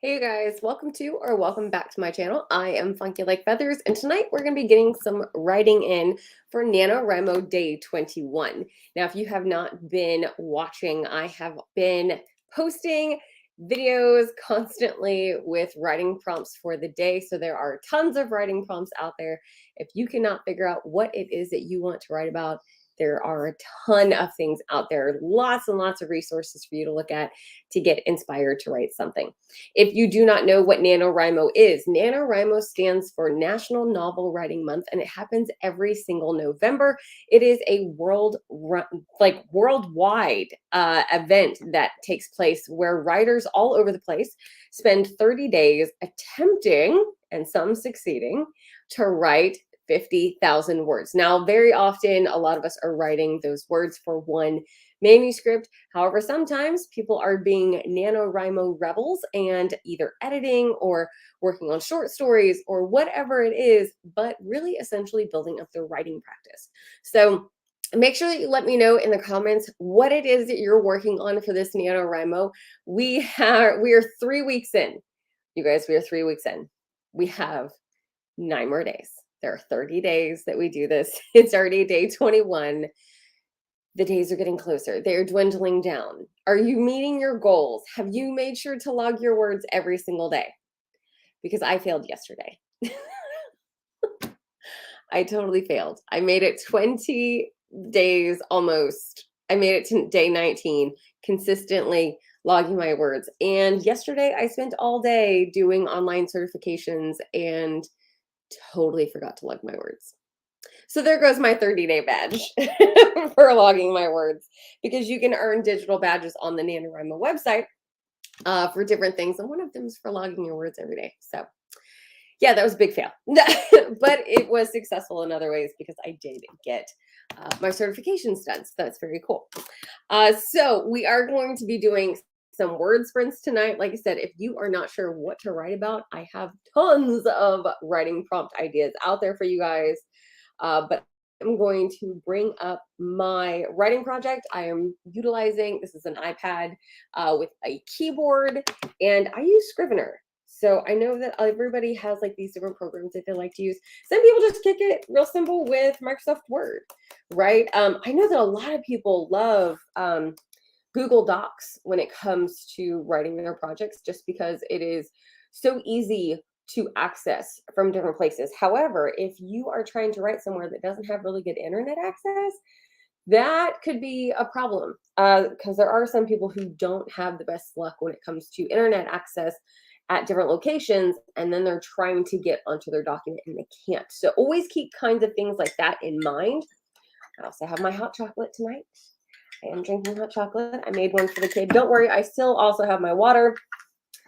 Hey you guys, welcome to or welcome back to my channel. I am Funky Like Feathers, and tonight we're going to be getting some writing in for NaNoWriMo Day 21. Now, if you have not been watching, I have been posting videos constantly with writing prompts for the day. So there are tons of writing prompts out there. If you cannot figure out what it is that you want to write about, there are a ton of things out there, lots and lots of resources for you to look at to get inspired to write something. If you do not know what NaNoWriMo is, NaNoWriMo stands for National Novel Writing Month, and it happens every single November. It is a worldwide event that takes place where writers all over the place spend 30 days attempting, and some succeeding, to write 50,000 words. Now, very often, a lot of us are writing those words for one manuscript. However, sometimes people are being NaNoWriMo rebels and either editing or working on short stories or whatever it is, but really essentially building up their writing practice. So make sure that you let me know in the comments what it is that you're working on for this NaNoWriMo. We are 3 weeks in. You guys, we are 3 weeks in. We have 9 more days. There are 30 days that we do this. It's already day 21. The days are getting closer. They are dwindling down. Are you meeting your goals? Have you made sure to log your words every single day? Because I failed yesterday. I totally failed. I made it 20 days almost. I made it to day 19, consistently logging my words. And yesterday I spent all day doing online certifications and totally forgot to log my words. So there goes my 30-day badge for logging my words, because you can earn digital badges on the NaNoWriMo website for different things. And one of them is for logging your words every day. So yeah, that was a big fail, but it was successful in other ways because I did get my certifications done. So that's very cool. So we are going to be doing some word sprints tonight. Like I said, if you are not sure what to write about, I have tons of writing prompt ideas out there for you guys. But I'm going to bring up my writing project. I am utilizing, this is an iPad with a keyboard, and I use Scrivener. So I know that everybody has like these different programs that they like to use. Some people just kick it real simple with Microsoft Word, right? I know that a lot of people love Google Docs when it comes to writing their projects, just because it is so easy to access from different places. However, if you are trying to write somewhere that doesn't have really good internet access, that could be a problem, because there are some people who don't have the best luck when it comes to internet access at different locations, and then they're trying to get onto their document and they can't. So always keep kinds of things like that in mind. I also have my hot chocolate tonight. I am drinking hot chocolate. I made one for the kid. Don't worry, I still also have my water.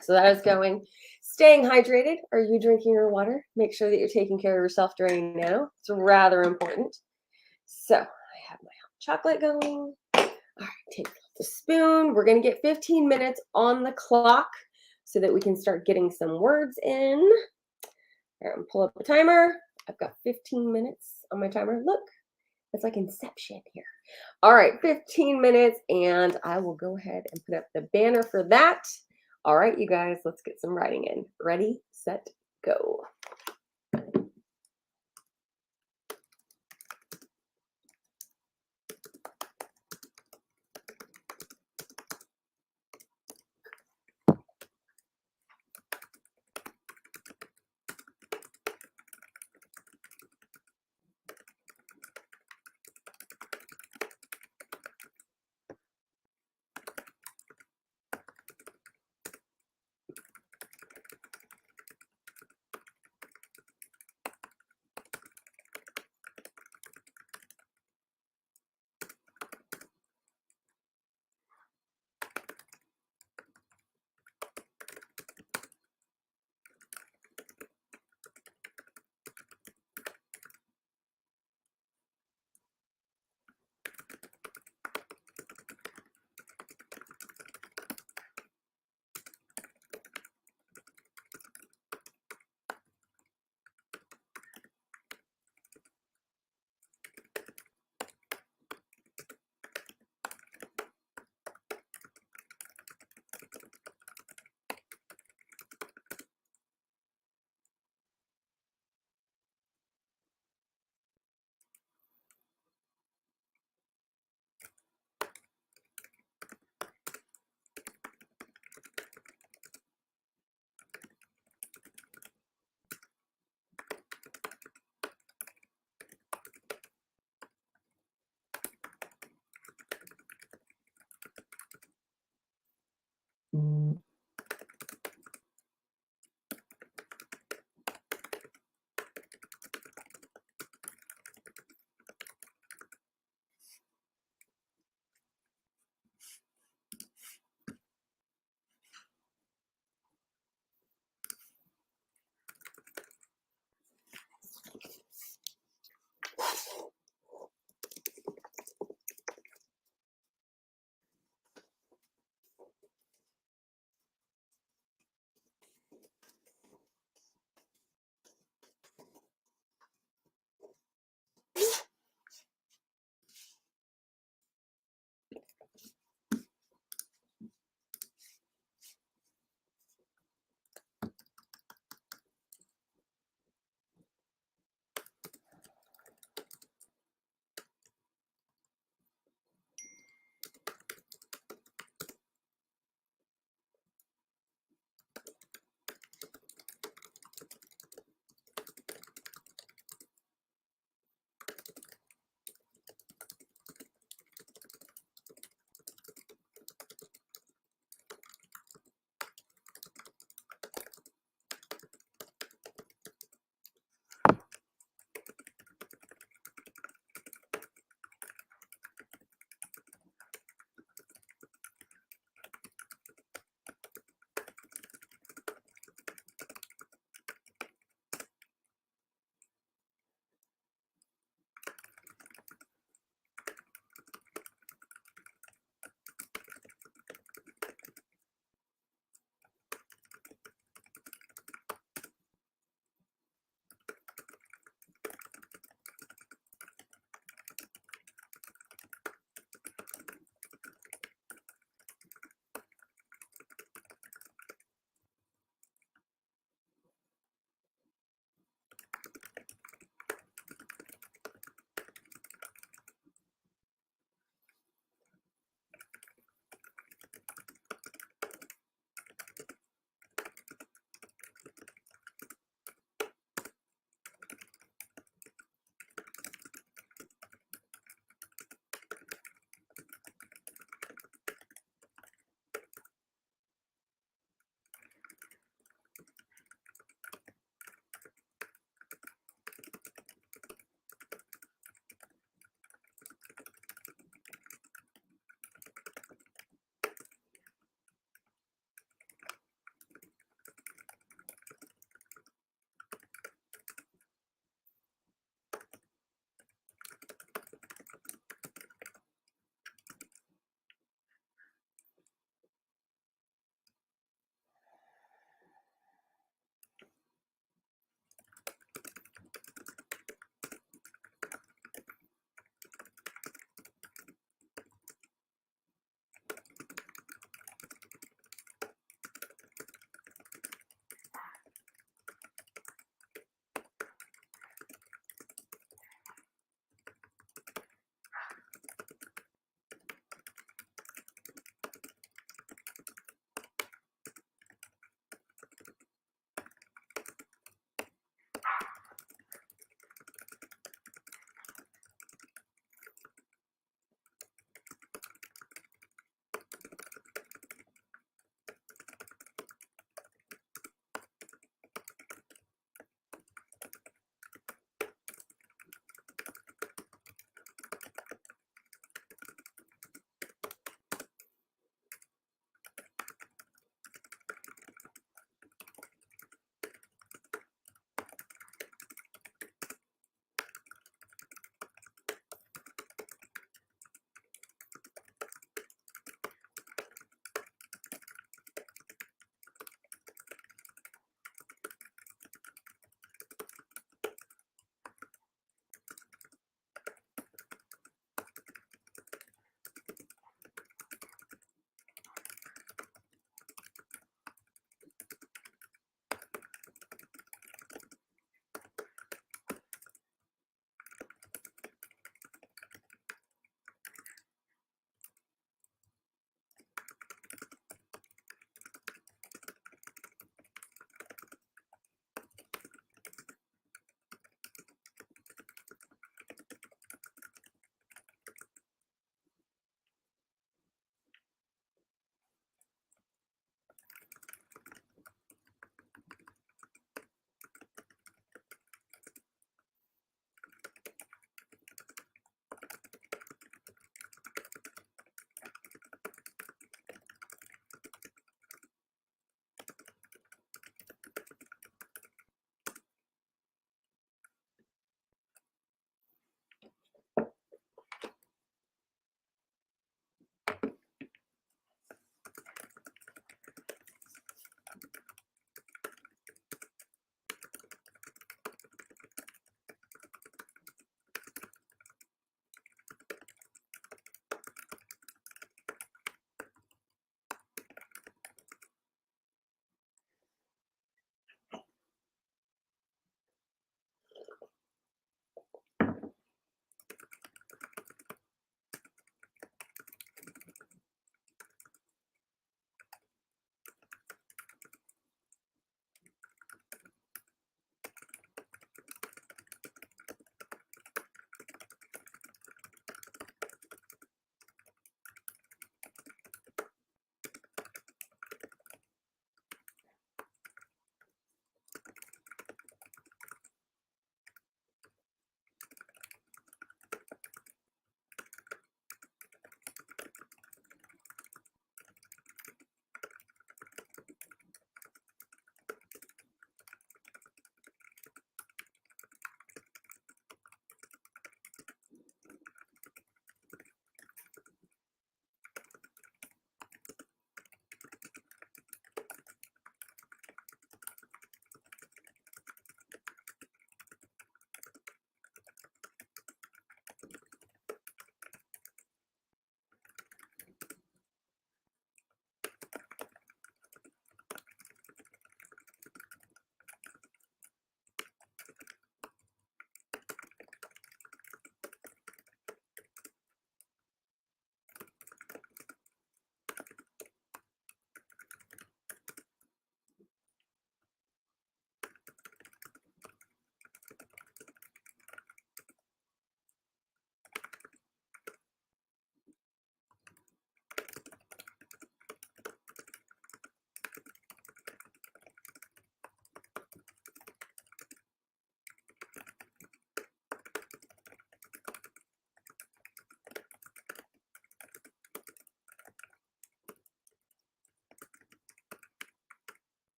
So that is going. Staying hydrated. Are you drinking your water? Make sure that you're taking care of yourself during now. It's rather important. So I have my hot chocolate going. All right, take the spoon. We're going to get 15 minutes on the clock so that we can start getting some words in. Here, I'm pull up the timer. I've got 15 minutes on my timer. Look, it's like Inception here. All right, 15 minutes, and I will go ahead and put up the banner for that. All right, you guys, let's get some writing in. Ready, set, go.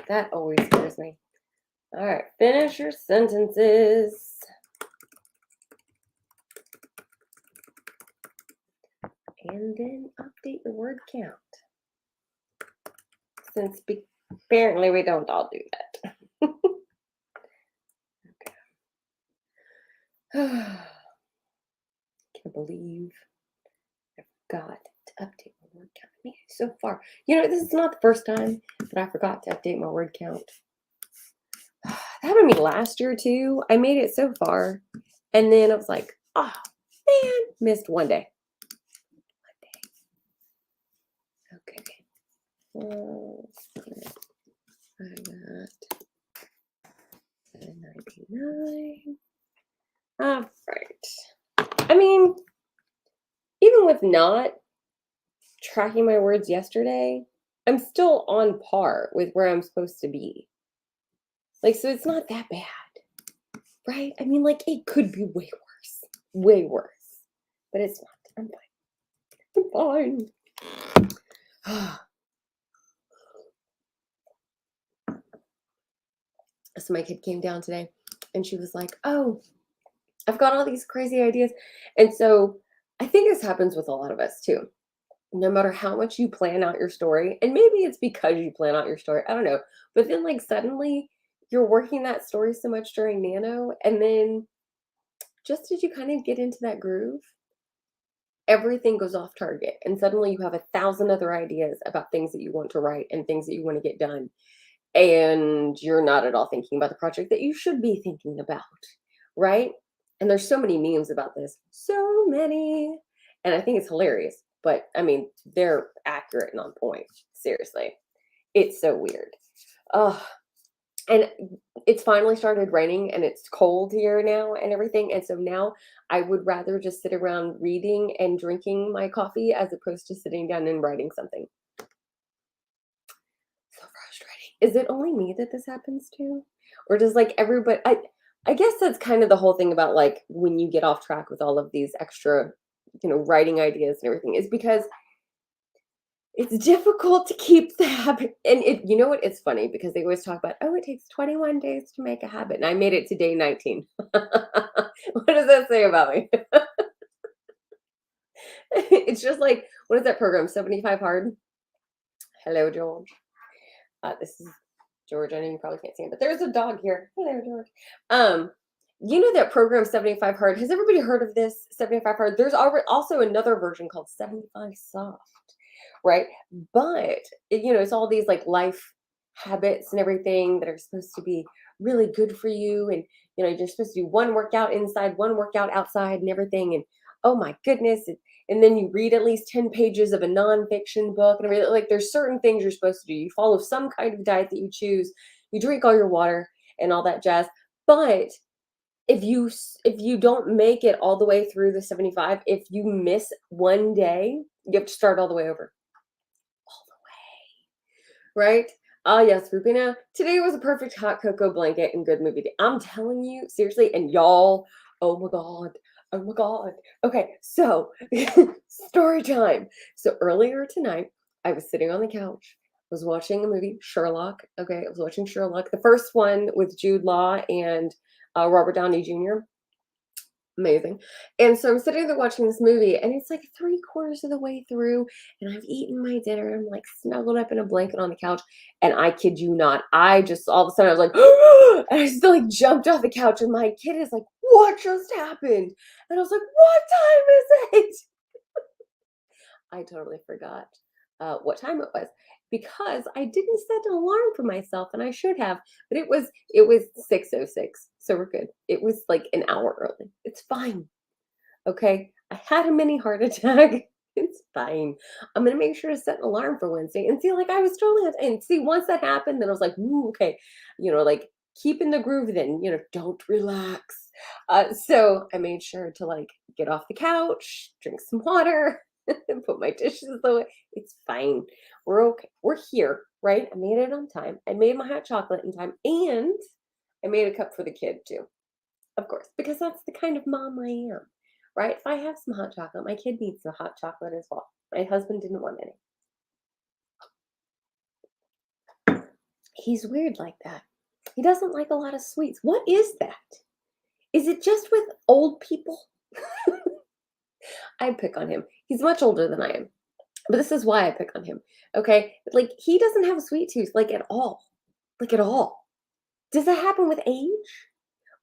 That always scares me. All right, finish your sentences. And then update your word count. Since apparently we don't all do that. Okay. Can't believe I forgot to update my word count. I made it so far. You know, this is not the first time that I forgot to update my word count. That happened to me last year too. I made it so far. And then I was like, oh man, missed one day. Okay. I got 799. All right. I mean, even with not tracking my words yesterday, I'm still on par with where I'm supposed to be. Like, so it's not that bad, right? I mean, like, it could be way worse, but it's not. I'm fine. I'm fine. So my kid came down today and she was like, oh, I've got all these crazy ideas. And so I think this happens with a lot of us too. No matter how much you plan out your story, and maybe it's because you plan out your story, I don't know. But then like suddenly you're working that story so much during Nano, and then just as you kind of get into that groove, everything goes off target. And suddenly you have 1,000 other ideas about things that you want to write and things that you want to get done. And you're not at all thinking about the project that you should be thinking about, right? And there's so many memes about this, so many. And I think it's hilarious. But I mean, they're accurate and on point. Seriously. It's so weird. And it's finally started raining and it's cold here now and everything. And so now I would rather just sit around reading and drinking my coffee as opposed to sitting down and writing something. So frustrating. Is it only me that this happens to? Or does like everybody, I guess that's kind of the whole thing about like when you get off track with all of these extra, writing ideas and everything, is because it's difficult to keep the habit. And you know what? It's funny because they always talk about, oh, it takes 21 days to make a habit. And I made it to day 19. What does that say about me? It's just like, what is that program? 75 Hard? Hello, George. This is George. I know you probably can't see him, but there's a dog here. Hello, George. You know that program 75 Hard? Has everybody heard of this 75 Hard? There's also another version called 75 Soft, right? But it's all these like life habits and everything that are supposed to be really good for you, and you're supposed to do one workout inside, one workout outside, and everything. And oh my goodness, and then you read at least 10 pages of a nonfiction book and everything. Like there's certain things you're supposed to do. You follow some kind of diet that you choose. You drink all your water and all that jazz. But if you don't make it all the way through the 75, if you miss one day, you have to start all the way over. All the way. Right? Oh yes, Rubina. Today was a perfect hot cocoa blanket and good movie day. I'm telling you, seriously, and y'all, oh my God. Oh my God. Okay, so story time. So earlier tonight, I was sitting on the couch, was watching a movie, Sherlock. Okay, I was watching Sherlock, the first one with Jude Law and Robert Downey Jr. Amazing. And so I'm sitting there watching this movie, and it's like 3/4 of the way through, and I've eaten my dinner. I'm like snuggled up in a blanket on the couch, and I kid you not, I just all of a sudden I was like, and I still like jumped off the couch, and my kid is like, "What just happened?" And I was like, "What time is it?" I totally forgot what time it was because I didn't set an alarm for myself, and I should have. But it was 6:06, so we're good. It was like an hour early. It's fine. Okay, I had a mini heart attack. It's fine. I'm gonna make sure to set an alarm for Wednesday and see. Like I was totally and see once that happened, then I was like, "Ooh, okay," like keep in the groove. Then don't relax. So I made sure to like get off the couch, drink some water, and put my dishes away. It's fine. We're okay. We're here, right? I made it on time. I made my hot chocolate in time, and I made a cup for the kid too, of course, because that's the kind of mom I am. Right? If I have some hot chocolate, my kid needs some hot chocolate as well. My husband didn't want any. He's weird like that. He doesn't like a lot of sweets. What is that? Is it just with old people? I pick on him. He's much older than I am. But this is why I pick on him. Okay? Like he doesn't have a sweet tooth like at all. Like at all. Does that happen with age?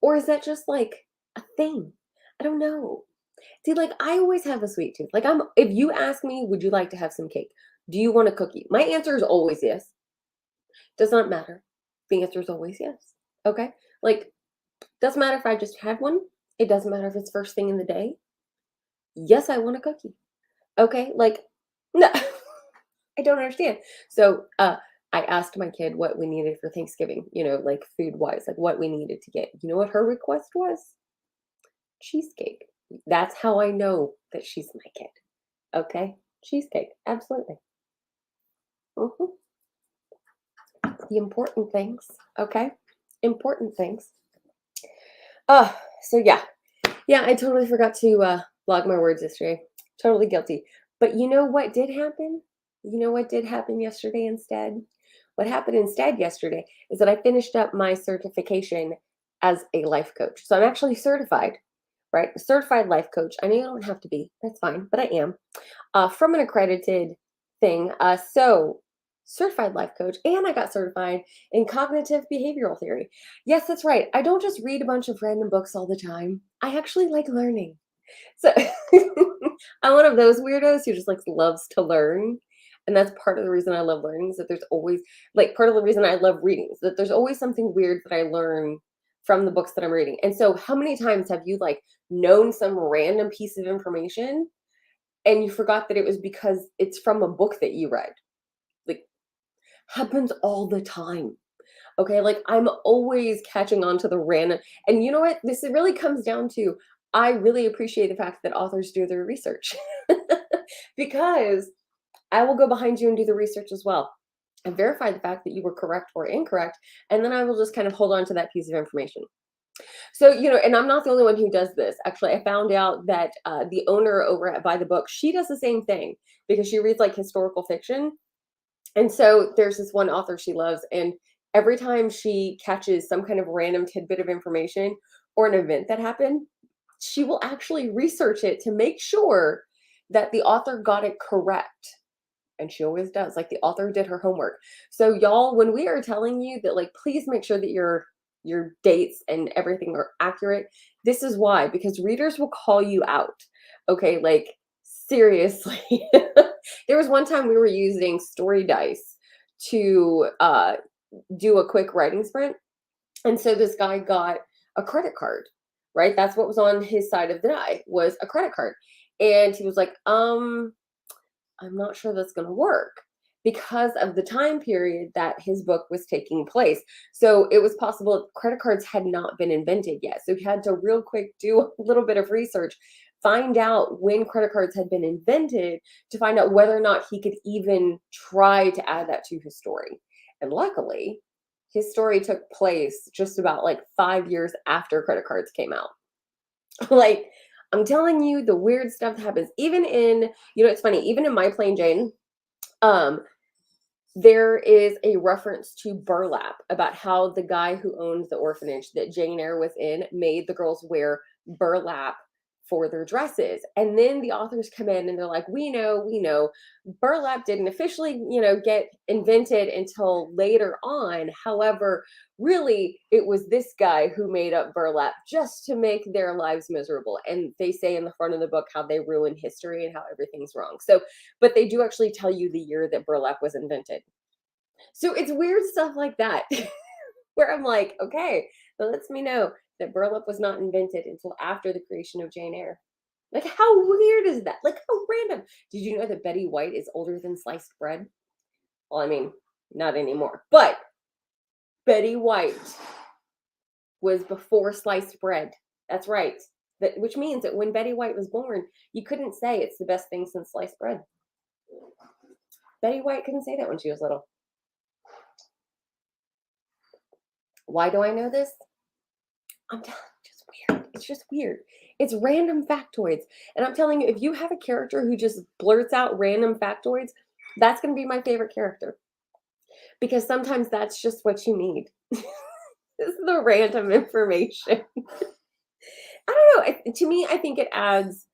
Or is that just like a thing? I don't know. See, like I always have a sweet tooth. Like if you ask me, would you like to have some cake? Do you want a cookie? My answer is always yes. Does not matter. The answer is always yes. Okay? Like doesn't matter if I just had one. It doesn't matter if it's first thing in the day. Yes, I want a cookie. Okay? Like no. I don't understand. So, I asked my kid what we needed for Thanksgiving, like food wise, like what we needed to get. You know what her request was? Cheesecake. That's how I know that she's my kid. Okay? Cheesecake. Absolutely. Mhm. The important things. Okay? Important things. So yeah. Yeah, I totally forgot to log my words yesterday. Totally guilty. But you know what did happen? You know what did happen yesterday instead? What happened instead yesterday is that I finished up my certification as a life coach. So I'm actually certified, right? Certified life coach. I know you don't have to be, that's fine, but I am from an accredited thing. So certified life coach, and I got certified in cognitive behavioral theory. Yes, that's right. I don't just read a bunch of random books all the time. I actually like learning. So I'm one of those weirdos who just like loves to learn. And that's part of the reason I love learning is that there's always like part of the reason I love reading is that there's always something weird that I learn from the books that I'm reading. And so how many times have you like known some random piece of information and you forgot that it was because it's from a book that you read? Like happens all the time. Okay, like I'm always catching on to the random. And you know what? This really comes down to I really appreciate the fact that authors do their research because I will go behind you and do the research as well and verify the fact that you were correct or incorrect. And then I will just kind of hold on to that piece of information. So, and I'm not the only one who does this. Actually, I found out that the owner over at Buy the Book, she does the same thing because she reads like historical fiction. And so there's this one author she loves, and every time she catches some kind of random tidbit of information or an event that happened, she will actually research it to make sure that the author got it correct. And she always does. Like the author did her homework. So y'all, when we are telling you that like please make sure that your dates and everything are accurate, this is why, because readers will call you out. Okay, like seriously. There was one time we were using Story Dice to do a quick writing sprint. And so this guy got a credit card, right? That's what was on his side of the die was a credit card. And he was like, I'm not sure that's going to work because of the time period that his book was taking place. So it was possible credit cards had not been invented yet. So he had to real quick do a little bit of research, find out when credit cards had been invented to find out whether or not he could even try to add that to his story. And luckily, his story took place just about like 5 years after credit cards came out. Like, I'm telling you, the weird stuff happens. Even in, it's funny, even in My Plain Jane, there is a reference to burlap about how the guy who owned the orphanage that Jane Eyre was in made the girls wear burlap for their dresses. And then the authors come in and they're like, we know, burlap didn't officially, get invented until later on. However, really, it was this guy who made up burlap just to make their lives miserable. And they say in the front of the book how they ruin history and how everything's wrong. So, but they do actually tell you the year that burlap was invented. So it's weird stuff like that where I'm like, okay, that lets me know that burlap was not invented until after the creation of Jane Eyre. Like, how weird is that? Like, how random. Did you know that Betty White is older than sliced bread? Well, I mean, not anymore. But Betty White was before sliced bread. That's right. Which means that when Betty White was born, you couldn't say it's the best thing since sliced bread. Betty White couldn't say that when she was little. Why do I know this? I'm telling you, just weird. It's just weird. It's random factoids. And I'm telling you, if you have a character who just blurts out random factoids, that's going to be my favorite character. because sometimes that's just what you need. This is the random information. I don't know. To me, I think it adds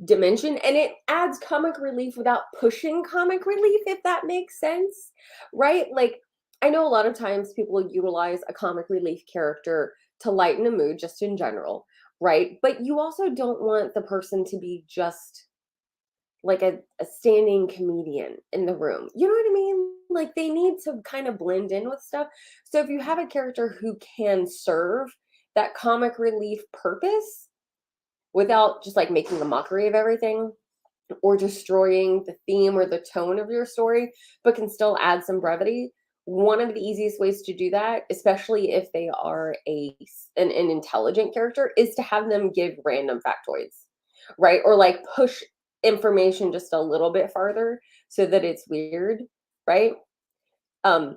dimension and it adds comic relief without pushing comic relief, if that makes sense, right? Like, I know a lot of times people utilize a comic relief character to lighten a mood just in general, right? But you also don't want the person to be just like a standing comedian in the room. You know what I mean? Like they need to kind of blend in with stuff. So if you have a character who can serve that comic relief purpose without just like making a mockery of everything or destroying the theme or the tone of your story, but can still add some brevity. One of the easiest ways to do that, especially if they are an intelligent character, is to have them give random factoids, right? Or like push information just a little bit farther so that it's weird, right? Um,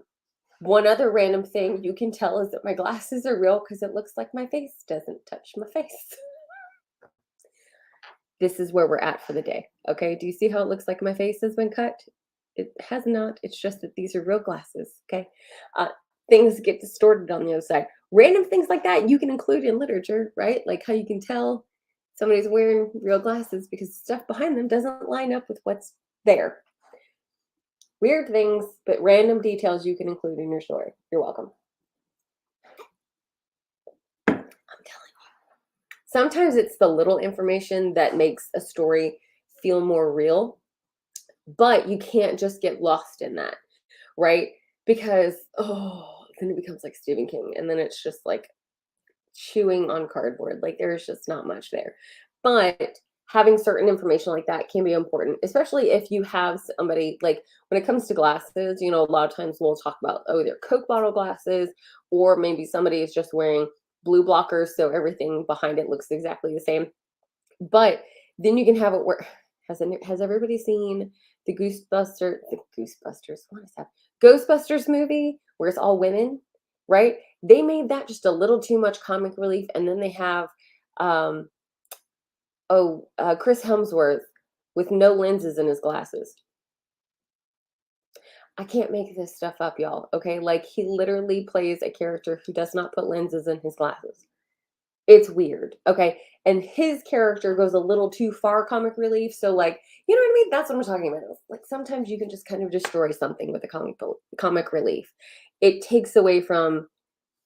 One other random thing you can tell is that my glasses are real because it looks like my face doesn't touch my face. This is where we're at for the day. Okay. Do you see how it looks like my face has been cut? It has not. It's just that these are real glasses. Okay. Uh, Things get distorted on the other side. Random things like that you can include in literature, right? Like how you can tell somebody's wearing real glasses because stuff behind them doesn't line up with what's there. Weird things, but random details you can include in your story. You're welcome. I'm telling you. Sometimes it's the little information that makes a story feel more real, but you can't just get lost in that, right? Because, oh, then it becomes like Stephen King, and then it's just like chewing on cardboard. Like there's just not much there. But having certain information like that can be important, especially if you have somebody like when it comes to glasses, you know, a lot of times we'll talk about, oh, they're Coke bottle glasses, or maybe somebody is just wearing blue blockers, so everything behind it looks exactly the same. But then you can have it where has everybody seen the Ghostbusters? What is that? Ghostbusters movie where it's all women, right? They made that just a little too much comic relief, and then they have um Chris Hemsworth with no lenses in his glasses. I can't make this stuff up, y'all. Okay, like he literally plays a character who does not put lenses in his glasses. It's weird, okay? And his character goes a little too far comic relief, so, like, you know what I mean? That's what I'm talking about. Like, sometimes you can just kind of destroy something with a comic relief. It takes away from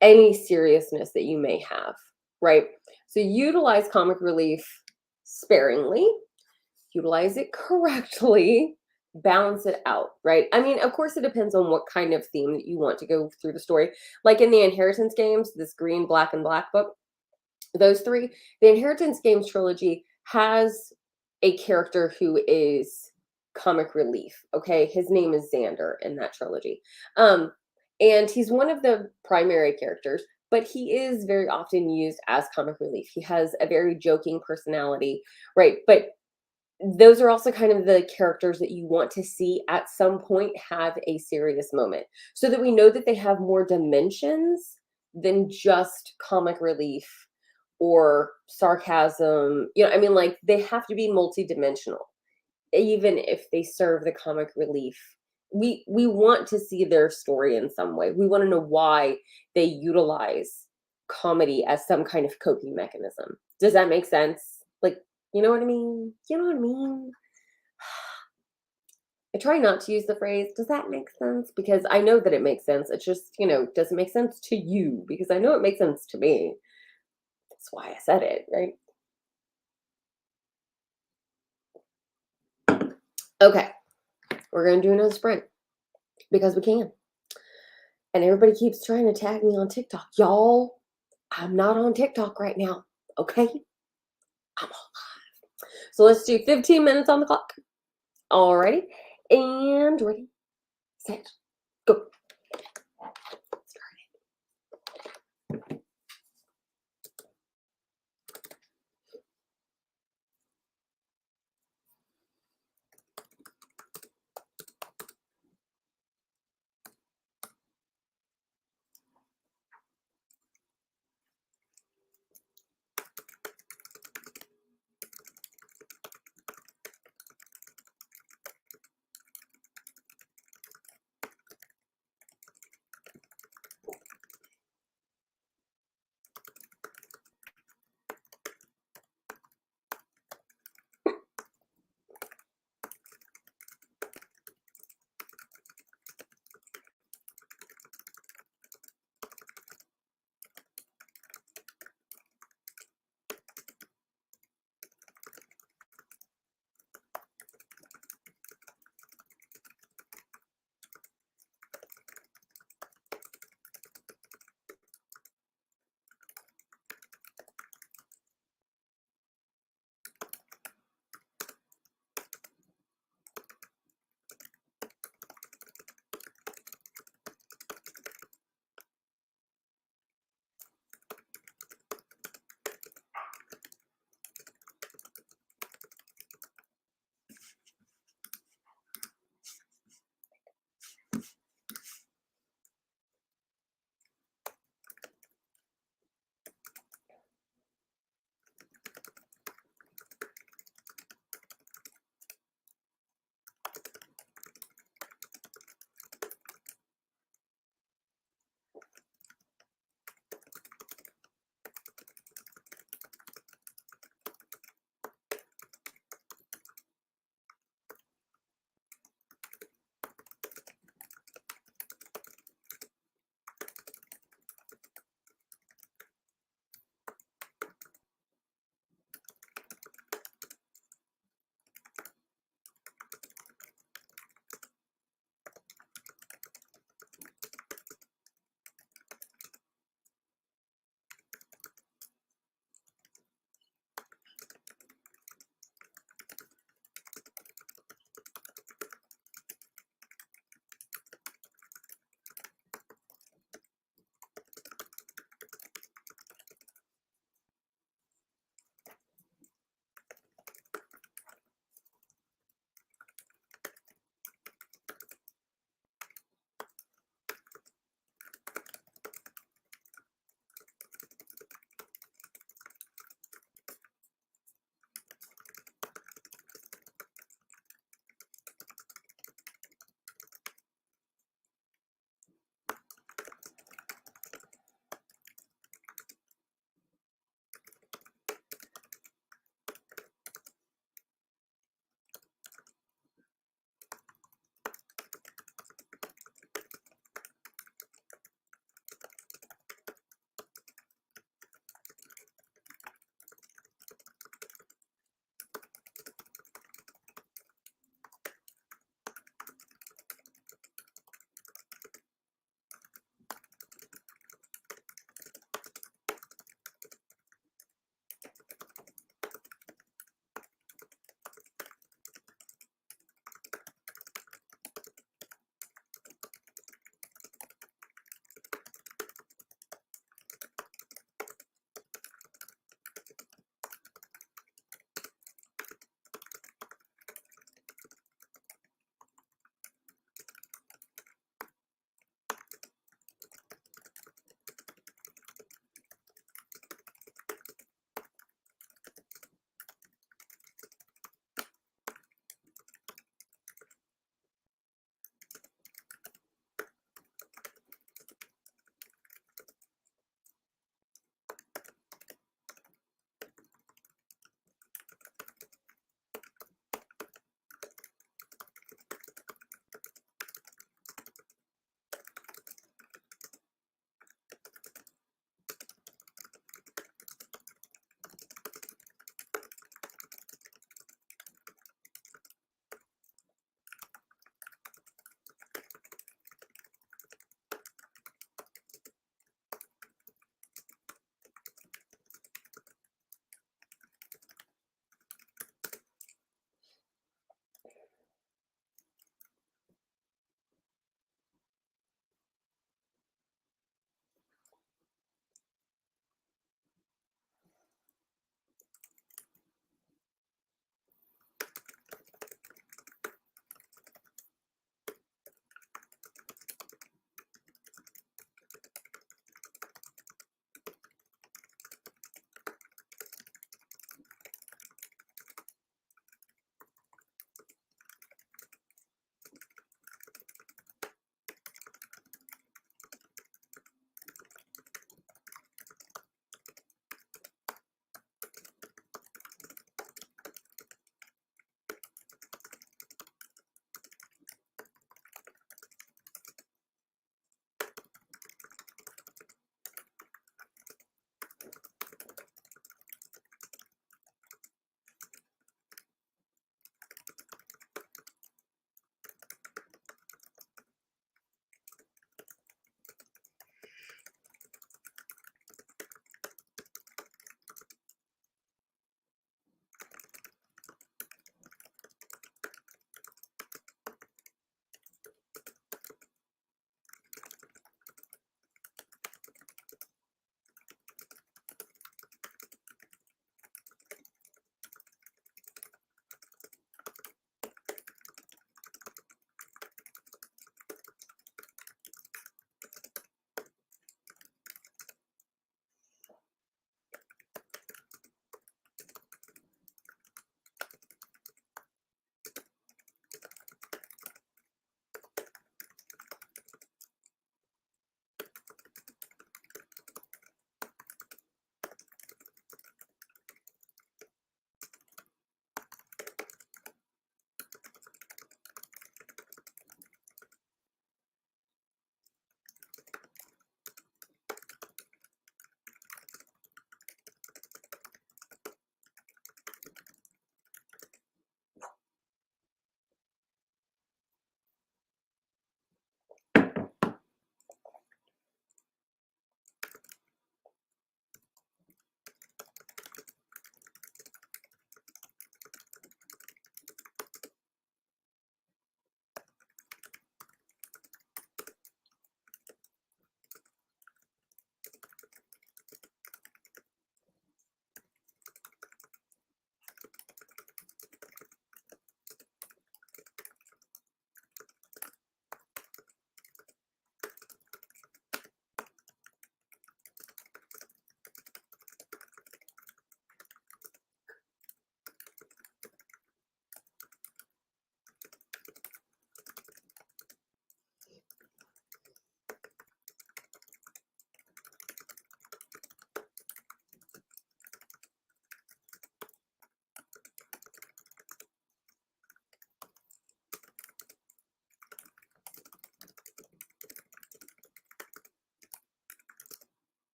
any seriousness that you may have, right? So utilize comic relief sparingly, utilize it correctly, balance it out, right? I mean, of course, it depends on what kind of theme that you want to go through the story. Like in the Inheritance games, this green, black, and black book, those three, the Inheritance Games trilogy has a character who is comic relief. Okay, his name is Xander in that trilogy, and he's one of the primary characters, but he is very often used as comic relief. He has a very joking personality, right? But those are also kind of the characters that you want to see at some point have a serious moment, so that we know that they have more dimensions than just comic relief or sarcasm. You know, I mean, like they have to be multidimensional, even if they serve the comic relief. We want to see their story in some way. We want to know why they utilize comedy as some kind of coping mechanism. Does that make sense? Like, you know what I mean? You know what I mean? I try not to use the phrase, does that make sense? Because I know that it makes sense. It's just, you know, doesn't make sense to you because I know it makes sense to me. That's why I said it, right? Okay, we're going to do another sprint because we can. And everybody keeps trying to tag me on TikTok. Y'all, I'm not on TikTok right now, okay? I'm all live. So let's do 15 minutes on the clock. Alrighty. And ready, set, go.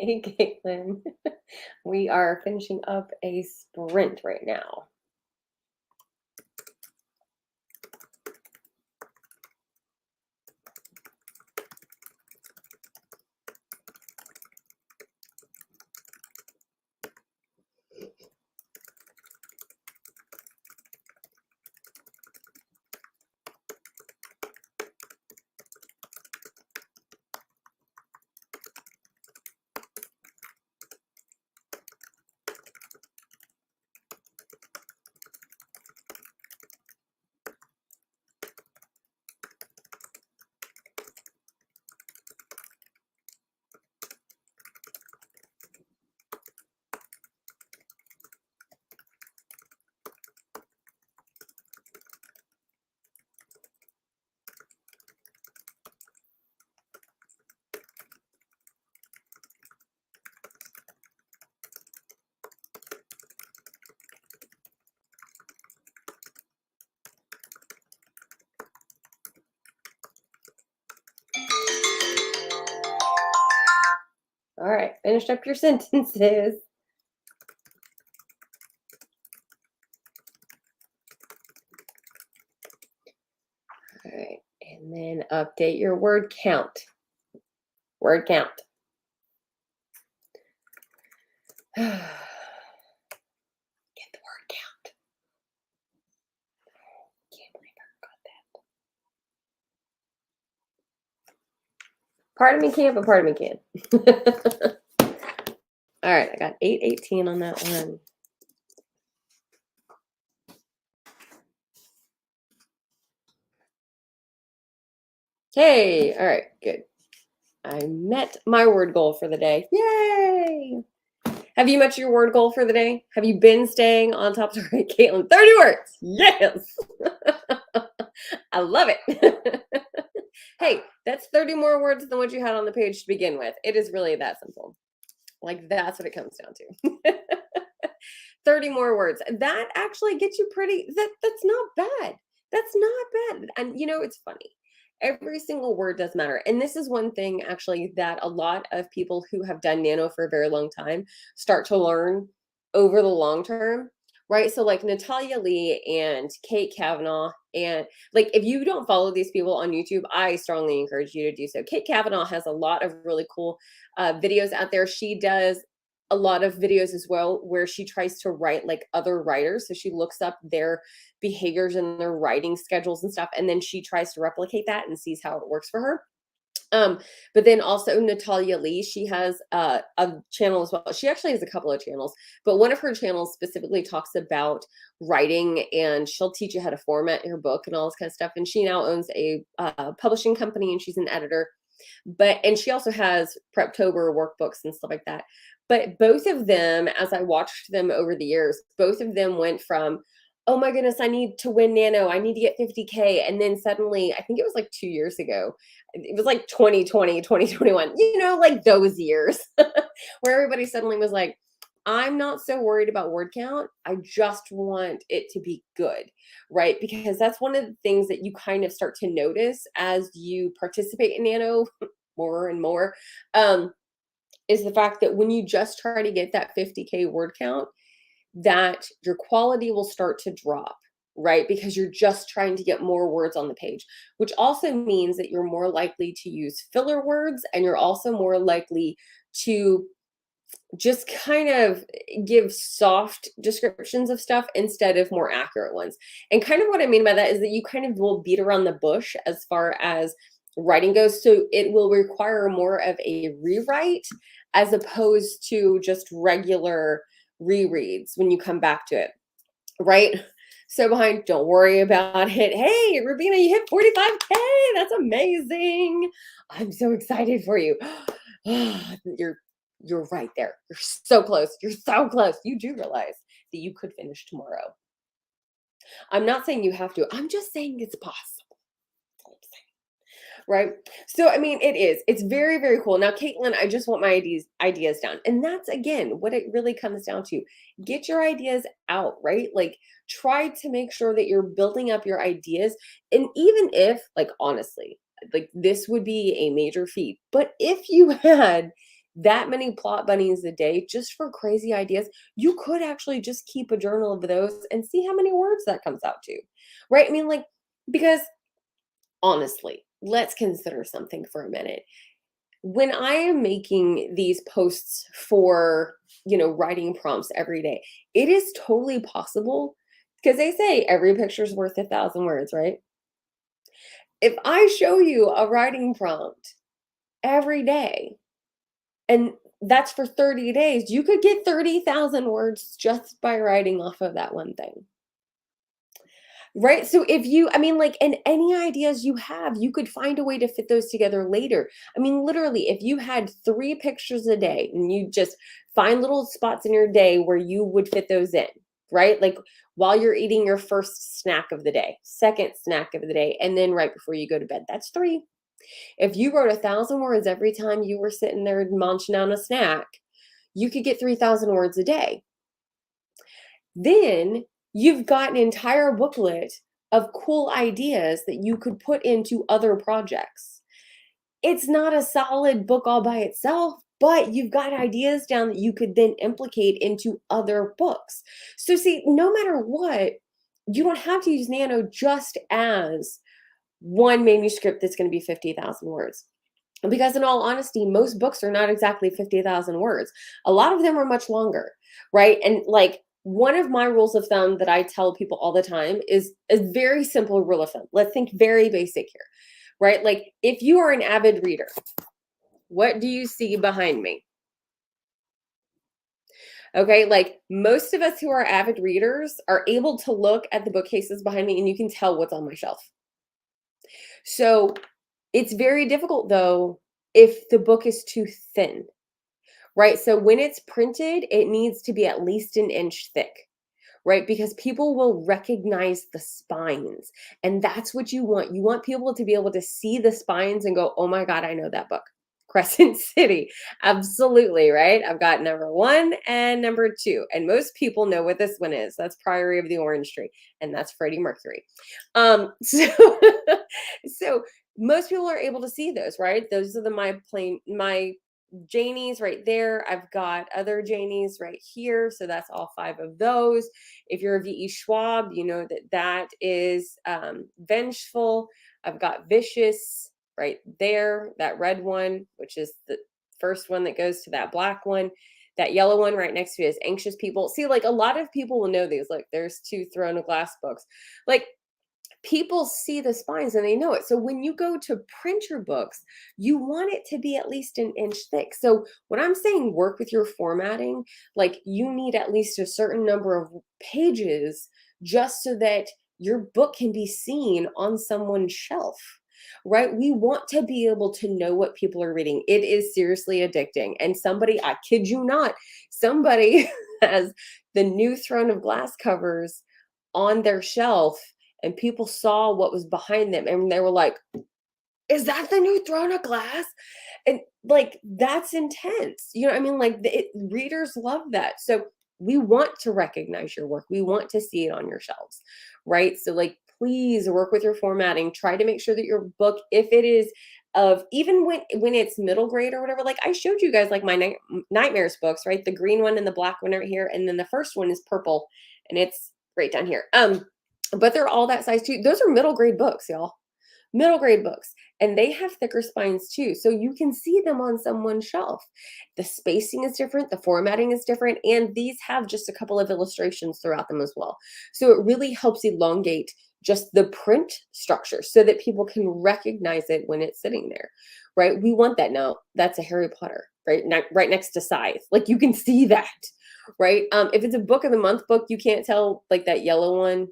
Hey, Caitlin. We are finishing up a sprint right now. All right, finished up your sentences. All right, and then update your word count. Word count. Get the word count. Can't believe I forgot that. Part of me can't, but part of me can. All right, I got 818 on that one. Hey, all right, good. I met my word goal for the day. Yay! Have you met your word goal for the day? Have you been staying on top of it, Caitlin? 30 words. Yes. I love it. Hey, that's 30 more words than what you had on the page to begin with. It is really that simple. Like, that's what it comes down to. 30 more words. That actually gets you that's not bad. That's not bad. And you know, it's funny. Every single word does matter. And this is one thing actually that a lot of people who have done nano for a very long time start to learn over the long term, right? So like Natalia Lee and Kate Kavanaugh, and like if you don't follow these people on YouTube, I strongly encourage you to do so. Kate Kavanaugh has a lot of really cool videos out there. She does a lot of videos as well where she tries to write like other writers. So she looks up their behaviors and their writing schedules and stuff, and then she tries to replicate that and sees how it works for her. But then also Natalia Lee, she has a channel as well. She actually has a couple of channels, but one of her channels specifically talks about writing, and she'll teach you how to format your book and all this kind of stuff. And she now owns a publishing company, and she's an editor. And she also has Preptober workbooks and stuff like that. But both of them, as I watched them over the years, both of them went from, oh my goodness, I need to win nano, I need to get 50K. And then suddenly, I think it was like 2 years ago, it was like 2020, 2021, you know, like those years where everybody suddenly was like, I'm not so worried about word count. I just want it to be good, right? Because that's one of the things that you kind of start to notice as you participate in nano more and more, is the fact that when you just try to get that 50K word count, that your quality will start to drop, right? Because you're just trying to get more words on the page, which also means that you're more likely to use filler words, and you're also more likely to just kind of give soft descriptions of stuff instead of more accurate ones. And kind of what I mean by that is that you kind of will beat around the bush as far as writing goes. So it will require more of a rewrite as opposed to just regular rereads when you come back to it, right? So behind, don't worry about it. Hey, Rubina, you hit 45K. That's amazing. I'm so excited for you. You're right there. You're so close. You're so close. You do realize that you could finish tomorrow. I'm not saying you have to. I'm just saying it's possible. Right? So, I mean, it's very, very cool. Now, Caitlin, I just want my ideas down. And that's, again, what it really comes down to. Get your ideas out, right? Like, try to make sure that you're building up your ideas. And even if, like, honestly, like, this would be a major feat. But if you had that many plot bunnies a day just for crazy ideas, you could actually just keep a journal of those and see how many words that comes out to, right? I mean, like, because honestly, let's consider something for a minute. When I am making these posts for, writing prompts every day, it is totally possible because they say every picture is worth 1,000 words, right? If I show you a writing prompt every day, and that's for 30 days, you could get 30,000 words just by writing off of that one thing. Right? So if you, I mean, like, and any ideas you have, you could find a way to fit those together later. I mean, literally, if you had 3 pictures a day and you just find little spots in your day where you would fit those in, right? Like while you're eating your first snack of the day, second snack of the day, and then right before you go to bed, that's 3. If you wrote 1,000 words every time you were sitting there munching on a snack, you could get 3,000 words a day. Then you've got an entire booklet of cool ideas that you could put into other projects. It's not a solid book all by itself, but you've got ideas down that you could then implicate into other books. So, see, no matter what, you don't have to use Nano just as one manuscript that's going to be 50,000 words. Because, in all honesty, most books are not exactly 50,000 words. A lot of them are much longer, right? And like, one of my rules of thumb that I tell people all the time is a very simple rule of thumb. Let's think very basic here, right? Like, if you are an avid reader, what do you see behind me? Okay, like most of us who are avid readers are able to look at the bookcases behind me and you can tell what's on my shelf. So it's very difficult though if the book is too thin, right? So when it's printed, it needs to be at least an inch thick, right? Because people will recognize the spines. And that's what you want. You want people to be able to see the spines and go, oh my God, I know that book. Crescent City. Absolutely, right? I've got number 1 and number 2. And most people know what this one is. That's Priory of the Orange Tree. And that's Freddie Mercury. So, so most people are able to see those, right? Those are my Janies right there. I've got other Janies right here. So that's all 5 of those. If you're a V.E. Schwab, you know that is vengeful. I've got vicious right there, that red one, which is the first one that goes to that black one. That yellow one right next to it is anxious people. See, like a lot of people will know these. Like there's 2 Throne of Glass books. Like people see the spines and they know it. So when you go to print your books, you want it to be at least an inch thick. So when I'm saying work with your formatting, like you need at least a certain number of pages just so that your book can be seen on someone's shelf, right? We want to be able to know what people are reading. It is seriously addicting. And somebody, I kid you not, somebody has the new Throne of Glass covers on their shelf and people saw what was behind them and they were like, is that the new Throne of Glass? And like, that's intense. You know what I mean? Like readers love that. So we want to recognize your work. We want to see it on your shelves, right? So like, please work with your formatting. Try to make sure that your book, if it is of even when it's middle grade or whatever, like I showed you guys like my nightmares books, right? The green one and the black one right here. And then the first one is purple and it's right down here. But they're all that size too. Those are middle grade books, y'all. Middle grade books. And they have thicker spines too. So you can see them on someone's shelf. The spacing is different. The formatting is different. And these have just a couple of illustrations throughout them as well. So it really helps elongate just the print structure so that people can recognize it when it's sitting there, right? We want that now. That's a Harry Potter, right? Right next to Scythe. Like you can see that, right? If it's a book of the month book, you can't tell like that yellow one.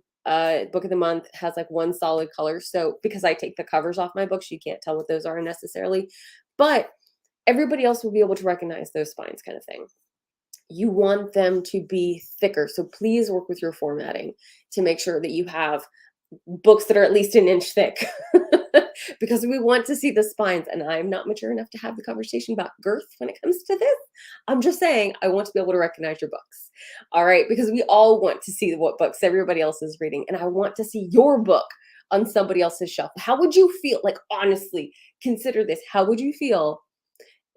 Book of the month has like one solid color. So because I take the covers off my books, you can't tell what those are necessarily, but everybody else will be able to recognize those spines kind of thing. You want them to be thicker. So please work with your formatting to make sure that you have books that are at least an inch thick because we want to see the spines. And I'm not mature enough to have the conversation about girth when it comes to this. I'm just saying I want to be able to recognize your books. All right. Because we all want to see what books everybody else is reading. And I want to see your book on somebody else's shelf. How would you feel? Like, honestly, consider this. How would you feel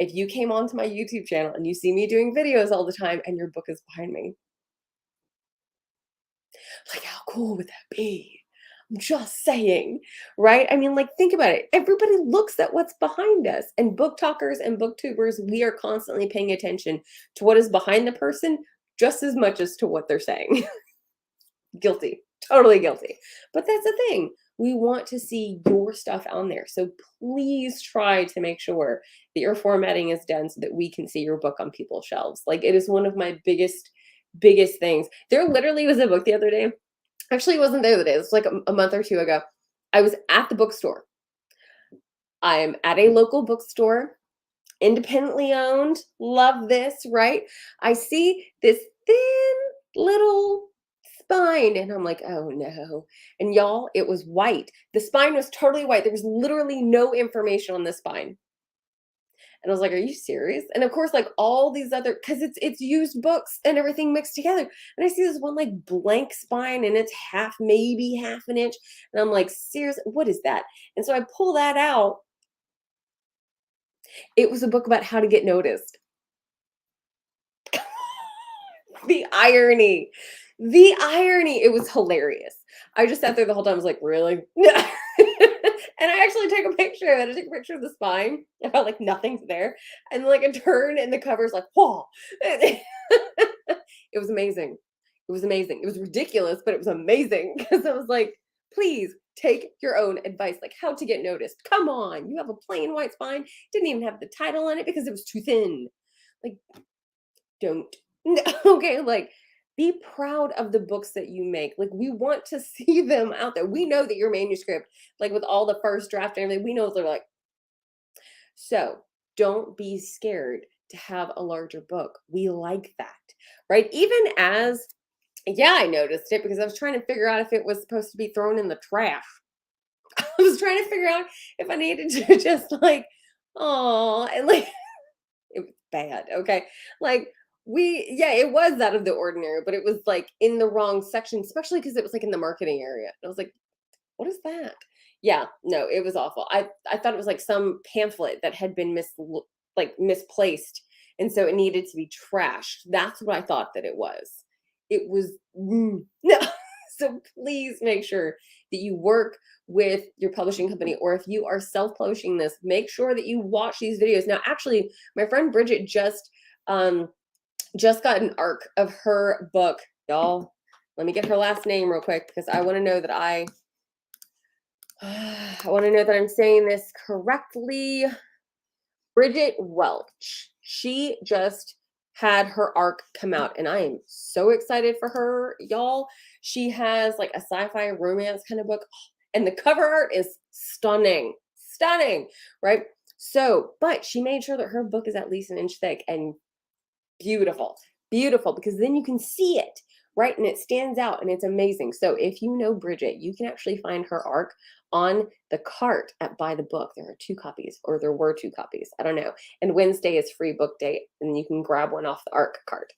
if you came onto my YouTube channel and you see me doing videos all the time and your book is behind me, like, how cool would that be? I'm just saying, right? I mean, like, think about it. Everybody looks at what's behind us. And book talkers and booktubers, we are constantly paying attention to what is behind the person just as much as to what they're saying. Guilty, totally guilty. But that's the thing. We want to see your stuff on there. So please try to make sure that your formatting is done so that we can see your book on people's shelves. Like, it is one of my biggest things. There literally was a book the other day. Actually, it wasn't the other day. It was like a month or two ago. I was at the bookstore. I'm at a local bookstore, independently owned. Love this, right? I see this thin little spine and I'm like, oh no. And y'all, it was white. The spine was totally white. There was literally no information on the spine. And I was like, are you serious? And of course, like all these other, because it's used books and everything mixed together. And I see this one like blank spine and it's maybe half an inch. And I'm like, seriously, what is that? And so I pull that out. It was a book about how to get noticed. The irony. The irony. It was hilarious. I just sat there the whole time. I was like, really? And I actually took a picture of it. I took a picture of the spine. I felt like nothing's there. And like a turn and the cover's like, whoa. It was amazing. It was amazing. It was ridiculous, but it was amazing because I was like, please take your own advice, like how to get noticed. Come on. You have a plain white spine. Didn't even have the title on it because it was too thin. Like, don't. Okay, like, be proud of the books that you make. Like, we want to see them out there. We know that your manuscript, like with all the first draft and everything, we know they're like. So don't be scared to have a larger book. We like that, right? Even as, yeah, I noticed it because I was trying to figure out if it was supposed to be thrown in the trash. I was trying to figure out if I needed to just like, oh, and like, it was bad. Okay. Like, yeah, it was out of the ordinary, but it was like in the wrong section, especially because it was like in the marketing area. And I was like, what is that? Yeah, no, it was awful. I thought it was like some pamphlet that had been misplaced, and so it needed to be trashed. That's what I thought that it was. It was no. So please make sure that you work with your publishing company, or if you are self-publishing this, make sure that you watch these videos. Now, actually, my friend Bridget just got an arc of her book, y'all. Let me get her last name real quick because I want to know that I want to know that I'm saying this correctly. Bridget Welch. She just had her arc come out and I am so excited for her, y'all. She has like a sci-fi romance kind of book and the cover art is stunning, right? So, but she made sure that her book is at least an inch thick and beautiful, because then you can see it, right? And it stands out and it's amazing. So if you know Bridget, you can actually find her arc on the cart at Buy the Book. There are 2 copies, or there were 2 copies. I don't know. And Wednesday is free book day and you can grab one off the arc cart.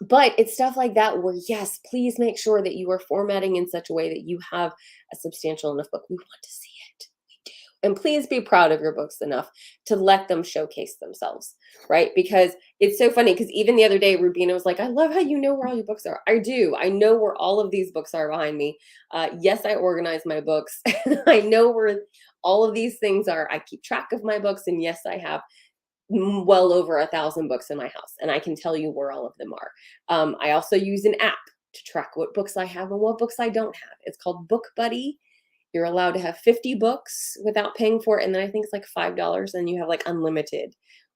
But it's stuff like that where, yes, please make sure that you are formatting in such a way that you have a substantial enough book. We want to see it. We do. And please be proud of your books enough to let them showcase themselves, right? Because it's so funny because even the other day, Rubina was like, I love how you know where all your books are. I do. I know where all of these books are behind me. Yes, I organize my books. I know where all of these things are. I keep track of my books. And yes, I have well over 1,000 books in my house, and I can tell you where all of them are. I also use an app to track what books I have and what books I don't have. It's called Book Buddy. You're allowed to have 50 books without paying for it, and then I think it's like $5, and you have like unlimited,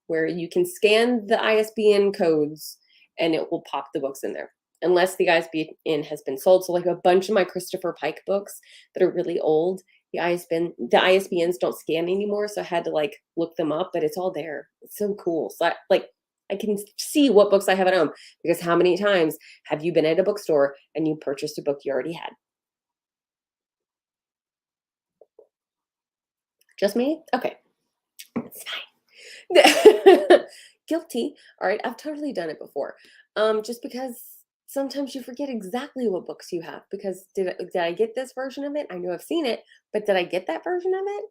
where you can scan the ISBN codes, and it will pop the books in there, unless the ISBN has been sold. So like a bunch of my Christopher Pike books that are really old, the ISBNs don't scan anymore, so I had to like look them up, but it's all there. It's so cool. So I can see what books I have at home, because how many times have you been at a bookstore and you purchased a book you already had? Just me? Okay, it's fine. Guilty. All right, I've totally done it before. Just because sometimes you forget exactly what books you have, because did I get this version of it? I know I've seen it, but did I get that version of it?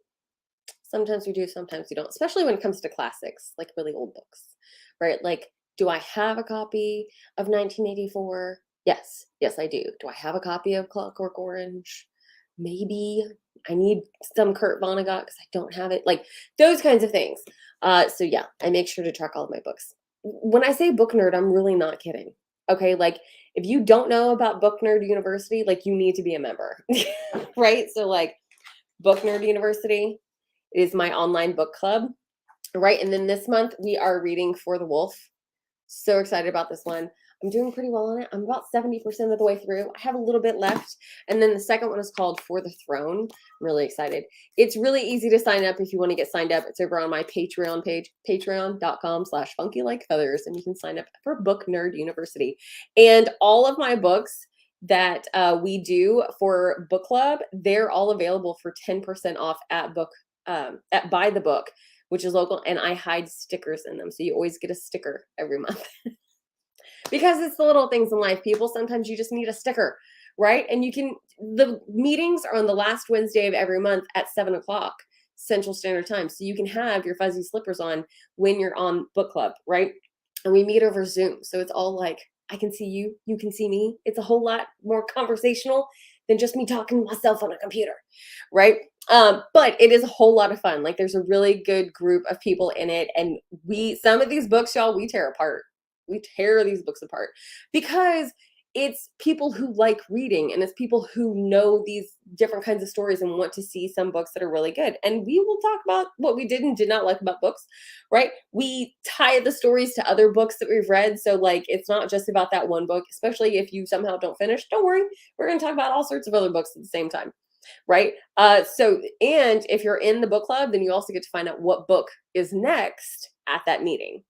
Sometimes we do, sometimes we don't, especially when it comes to classics, like really old books, right? Like, do I have a copy of 1984? Yes, yes, I do. Do I have a copy of Clockwork Orange? Maybe. I need some Kurt Vonnegut because I don't have it. Like those kinds of things. So yeah, I make sure to track all of my books. When I say book nerd, I'm really not kidding. Okay, like if you don't know about Book Nerd University, like you need to be a member, right? So like Book Nerd University is my online book club, right? And then this month we are reading For the Wolf. So excited about this one. I'm doing pretty well on it. I'm about 70% of the way through. I have a little bit left. And then the second one is called For the Throne. I'm really excited. It's really easy to sign up if you want to get signed up. It's over on my Patreon page, patreon.com/funkylikeFeathers. And you can sign up for Book Nerd University. And all of my books that we do for book club, they're all available for 10% off at Buy the Book, which is local, and I hide stickers in them. So you always get a sticker every month. Because it's the little things in life, people. Sometimes you just need a sticker, right? And the meetings are on the last Wednesday of every month at 7:00 Central Standard Time. So you can have your fuzzy slippers on when you're on book club, right? And we meet over Zoom. So it's all like, I can see you, you can see me. It's a whole lot more conversational than just me talking to myself on a computer, right? But it is a whole lot of fun. Like there's a really good group of people in it. And some of these books, y'all, we tear apart. We tear these books apart because it's people who like reading and it's people who know these different kinds of stories and want to see some books that are really good. And we will talk about what we did and did not like about books, right? We tie the stories to other books that we've read. So like, it's not just about that one book, especially if you somehow don't finish, don't worry. We're going to talk about all sorts of other books at the same time. Right. And if you're in the book club, then you also get to find out what book is next at that meeting.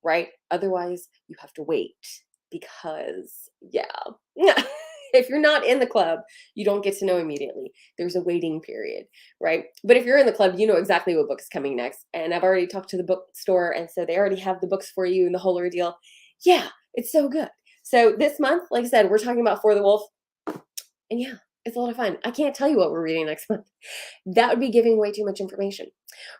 Right? Otherwise, you have to wait because, yeah. If you're not in the club, you don't get to know immediately. There's a waiting period, right? But if you're in the club, you know exactly what book is coming next. And I've already talked to the bookstore, and so they already have the books for you and the whole ordeal. Yeah, it's so good. So this month, like I said, we're talking about For the Wolf. And yeah, it's a lot of fun. I can't tell you what we're reading next month. That would be giving way too much information,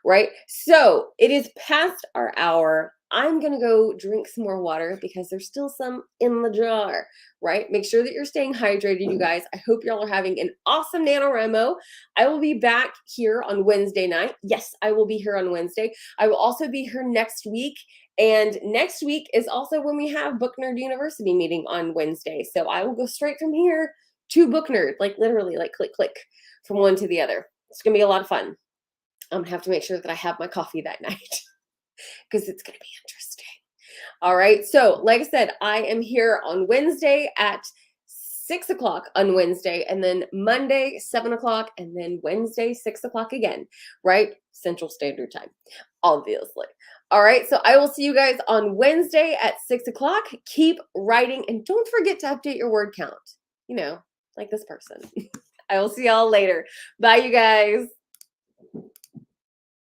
right? So it is past our hour. I'm going to go drink some more water because there's still some in the jar, right? Make sure that you're staying hydrated, you guys. I hope y'all are having an awesome NaNoWriMo. I will be back here on Wednesday night. Yes, I will be here on Wednesday. I will also be here next week. And next week is also when we have Book Nerd University meeting on Wednesday. So I will go straight from here to Book Nerd, like literally like click, click from one to the other. It's going to be a lot of fun. I'm going to have to make sure that I have my coffee that night because it's going to be interesting. All right. So like I said, I am here on Wednesday at 6:00 on Wednesday, and then Monday, 7:00, and then Wednesday, 6:00 again, right? Central Standard Time, obviously. All right. So I will see you guys on Wednesday at 6:00. Keep writing and don't forget to update your word count, like this person. I will see y'all later. Bye, you guys.